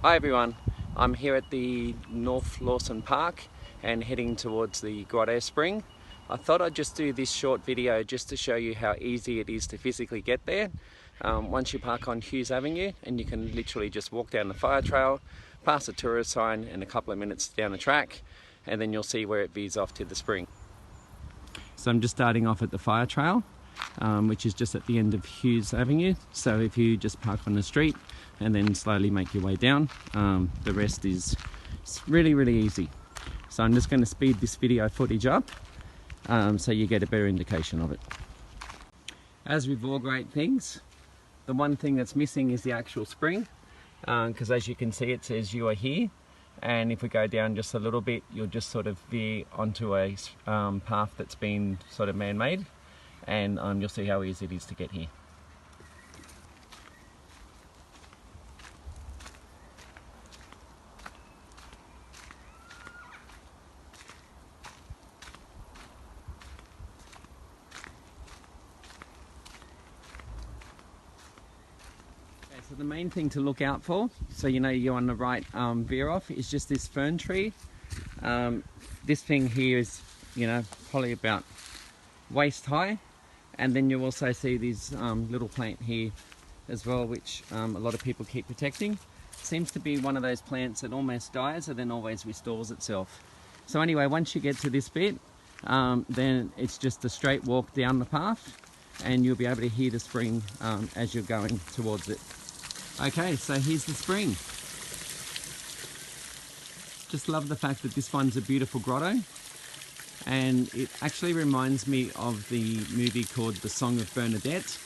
Hi everyone, I'm here at the North Lawson Park and heading towards the Grotto Spring. I thought I'd just do this short video just to show you how easy it is to physically get there. Once you park on Hughes Avenue, and you can literally just walk down the fire trail, past a tourist sign and a couple of minutes down the track, and then you'll see where it veers off to the spring. So I'm just starting off at the fire trail, which is just at the end of Hughes Avenue. So if you just park on the street and then slowly make your way down, the rest is really easy. So I'm just going to speed this video footage up so you get a better indication of it. As with all great things, the one thing that's missing is the actual spring, because as you can see it says you are here, and if we go down just a little bit you'll just sort of veer onto a path that's been sort of man-made, and you'll see how easy it is to get here. So the main thing to look out for, so you know you're on the right veer off, is just this fern tree. This thing here is, you know, probably about waist high, and then you also see this little plant here as well, which a lot of people keep protecting. Seems to be one of those plants that almost dies and then always restores itself. So anyway, once you get to this bit, then it's just a straight walk down the path, and you'll be able to hear the spring as you're going towards it. Okay, so here's the spring. Just love the fact that this one's a beautiful grotto, and it actually reminds me of the movie called The Song of Bernadette.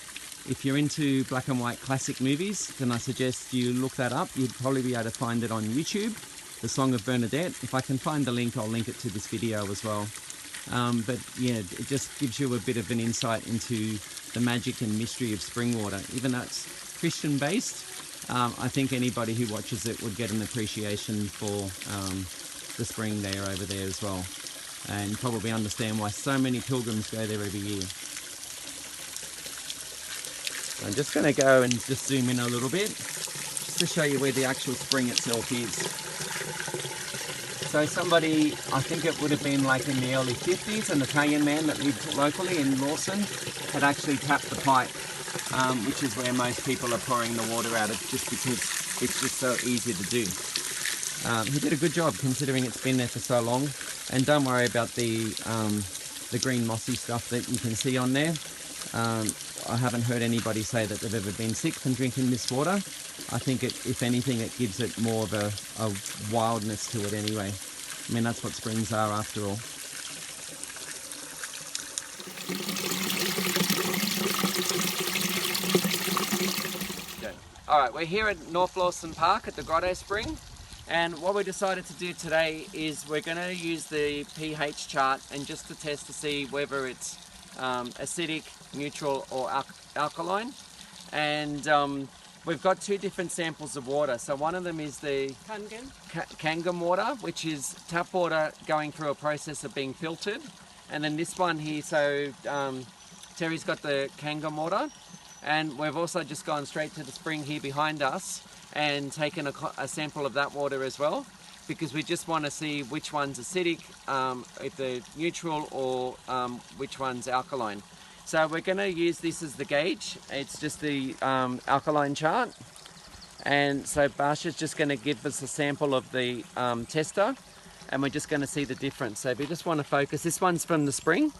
If you're into black and white classic movies, then I suggest you look that up. You'd probably be able to find it on YouTube, The Song of Bernadette. If I can find the link, I'll link it to this video as well. But yeah, it just gives you a bit of an insight into the magic and mystery of spring water. Even though it's Christian based, I think anybody who watches it would get an appreciation for the spring there over there as well, and probably understand why so many pilgrims go there every year. I'm just going to go and just zoom in a little bit just to show you where the actual spring itself is. So somebody, I think it would have been like in the early 50s, an Italian man that lived locally in Lawson had actually tapped the pipe, which is where most people are pouring the water out of, just because it's just so easy to do. He did a good job considering it's been there for so long. And don't worry about the green mossy stuff that you can see on there. I haven't heard anybody say that they've ever been sick from drinking this water. I think if anything, it gives it more of a wildness to it anyway. I mean, that's what springs are after all. Alright, we're here at North Lawson Park at the Grotto Spring, and what we decided to do today is we're going to use the pH chart and just to test to see whether it's acidic, neutral or alkaline. And we've got two different samples of water. So one of them is the Kangen water, which is tap water going through a process of being filtered. And then this one here, so Terry's got the Kangen water. And we've also just gone straight to the spring here behind us and taken a sample of that water as well, because we just want to see which one's acidic, if they're neutral, or which one's alkaline. So we're going to use this as the gauge. It's just the alkaline chart. And so Barsha's just going to give us a sample of the tester, and we're just going to see the difference. So if you just want to focus, this one's from the spring.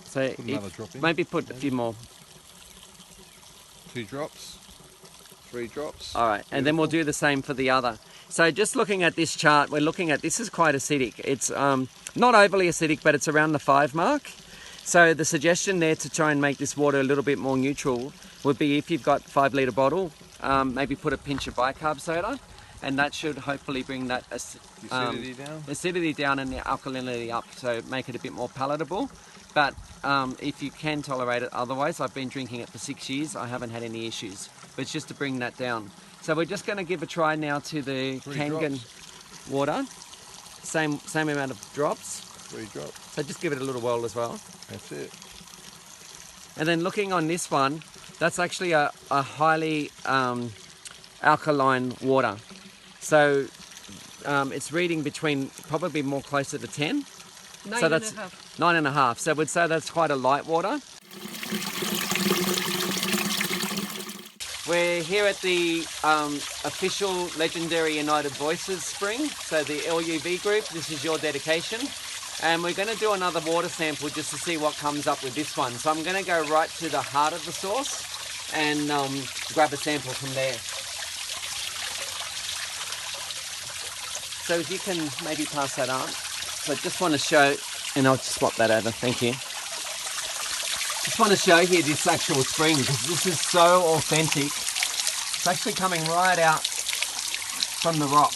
So maybe put a few more. 2 drops, 3 drops. All right, and then we'll do the same for the other. So just looking at this chart, we're looking at, this is quite acidic. It's not overly acidic, but it's around the 5 mark. So the suggestion there to try and make this water a little bit more neutral would be, if you've got 5-litre bottle, maybe put a pinch of bicarb soda, and that should hopefully bring that acidity down and the alkalinity up, so make it a bit more palatable. But if you can tolerate it otherwise, I've been drinking it for 6 years, I haven't had any issues. But it's just to bring that down. So we're just going to give a try now to the Kangen water. Same amount of drops. 3 drops. So just give it a little whirl as well. That's it. And then looking on this one, That's actually a highly alkaline water. So it's reading between probably more closer to 10. So that's 9.5. So we'd say that's quite a light water. We're here at the official legendary United Voices spring, so the LUV group. This is your dedication. And we're going to do another water sample just to see what comes up with this one. So I'm going to go right to the heart of the source and grab a sample from there. So if you can maybe pass that on. So I just want to show, and I'll just swap that over, thank you. Just want to show here this actual spring because this is so authentic. It's actually coming right out from the rock.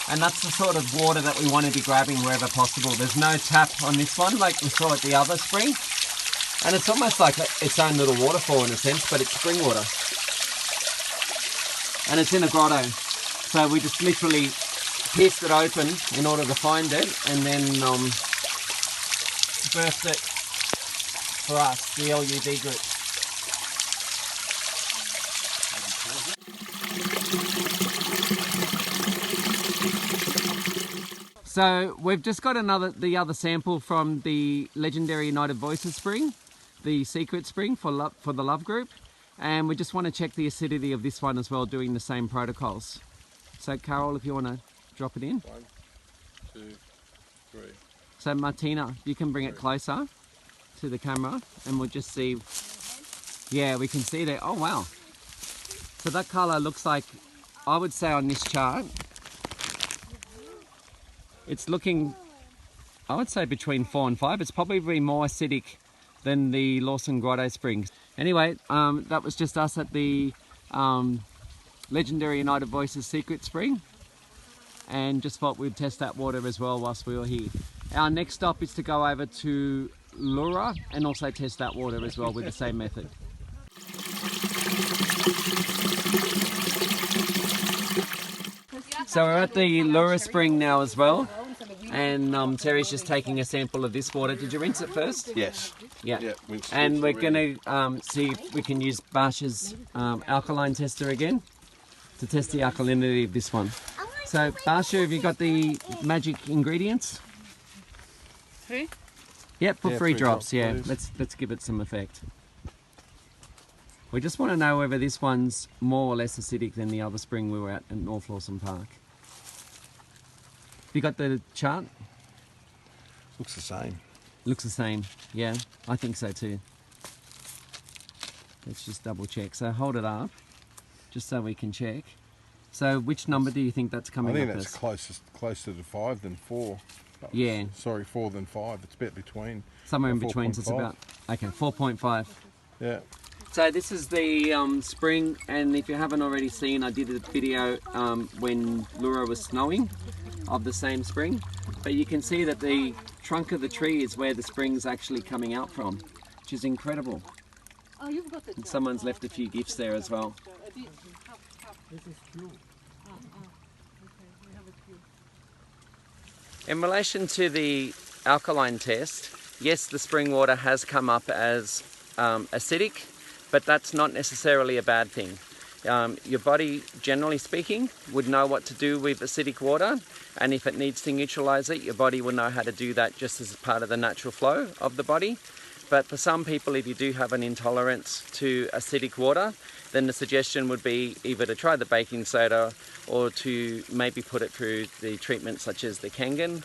And that's the sort of water that we want to be grabbing wherever possible. There's no tap on this one like we saw at the other spring. And it's almost like its own little waterfall in a sense, but it's spring water. And it's in a grotto. So we just literally pierced it open in order to find it and then burst it for us, the LUV group. So we've just got the other sample from the legendary United Voices spring, the secret spring for the love group, and we just want to check the acidity of this one as well, doing the same protocols. So Carol, if you want to drop it in. 1, 2, 3. So Martina, you can bring it closer to the camera and we'll just see. Yeah, we can see there. Oh wow. So that colour looks like, I would say on this chart, it's looking, I would say between 4 and 5. It's probably more acidic than the Lawson Grotto Springs. Anyway, that was just us at the legendary United Voices secret spring, and just thought we'd test that water as well whilst we were here. Our next stop is to go over to Leura and also test that water as well with the same method. So we're at the Leura spring now as well, and Terry's just taking a sample of this water. Did you rinse it first? Yes. Yeah. And we're going to see if we can use Barsha's alkaline tester again to test the alkalinity of this one. So Barsha, have you got the magic ingredients? Who? Yep, put 3 drops. Yeah, please. let's give it some effect. We just want to know whether this one's more or less acidic than the other spring we were at North Lawson Park. Have you got the chart? Looks the same. Looks the same. Yeah, I think so too. Let's just double check. So hold it up, just so we can check. So which number do you think that's coming up as? I think that's closer to 5 than 4. Yeah. Sorry, 4 than 5. It's a bit between. Somewhere in between, so it's about, okay, 4.5. Yeah. So this is the spring, and if you haven't already seen, I did a video when Leura was snowing of the same spring. But you can see that the trunk of the tree is where the spring's actually coming out from, which is incredible. Oh, you've got the And someone's left a few gifts there as well. This is true. Okay, we have a few. In relation to the alkaline test, yes, the spring water has come up as acidic, but that's not necessarily a bad thing. Your body, generally speaking, would know what to do with acidic water, and if it needs to neutralize it, your body will know how to do that just as part of the natural flow of the body. But for some people, if you do have an intolerance to acidic water, then the suggestion would be either to try the baking soda or to maybe put it through the treatment such as the Kangen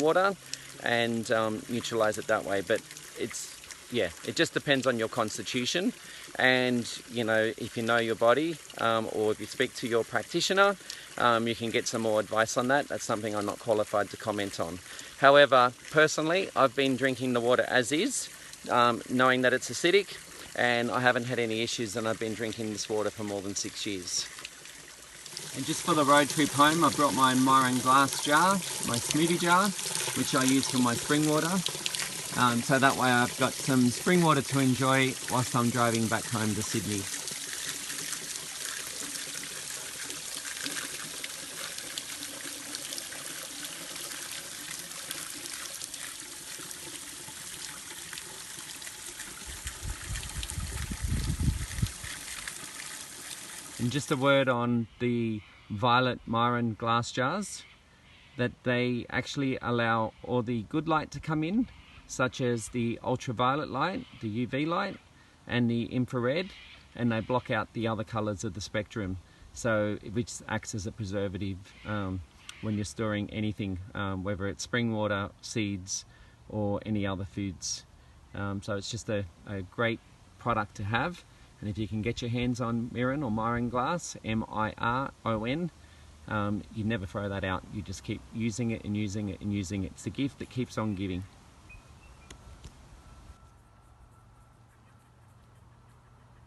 water and neutralize it that way. But it just depends on your constitution, and if you know your body or if you speak to your practitioner, you can get some more advice on that. That's something I'm not qualified to comment on. However, personally, I've been drinking the water as is, knowing that it's acidic, and I haven't had any issues, and I've been drinking this water for more than 6 years. And just for the road trip home, I brought my Miron Glass jar, my smoothie jar, which I use for my spring water. So that way I've got some spring water to enjoy whilst I'm driving back home to Sydney. And just a word on the violet Miron glass jars, that they actually allow all the good light to come in, such as the ultraviolet light, the UV light, and the infrared, and they block out the other colours of the spectrum, so which acts as a preservative when you're storing anything, whether it's spring water, seeds, or any other foods. So it's just a great product to have, and if you can get your hands on Miron or Miron Glass, M-I-R-O-N, you never throw that out. You just keep using it and using it and using it. It's the gift that keeps on giving.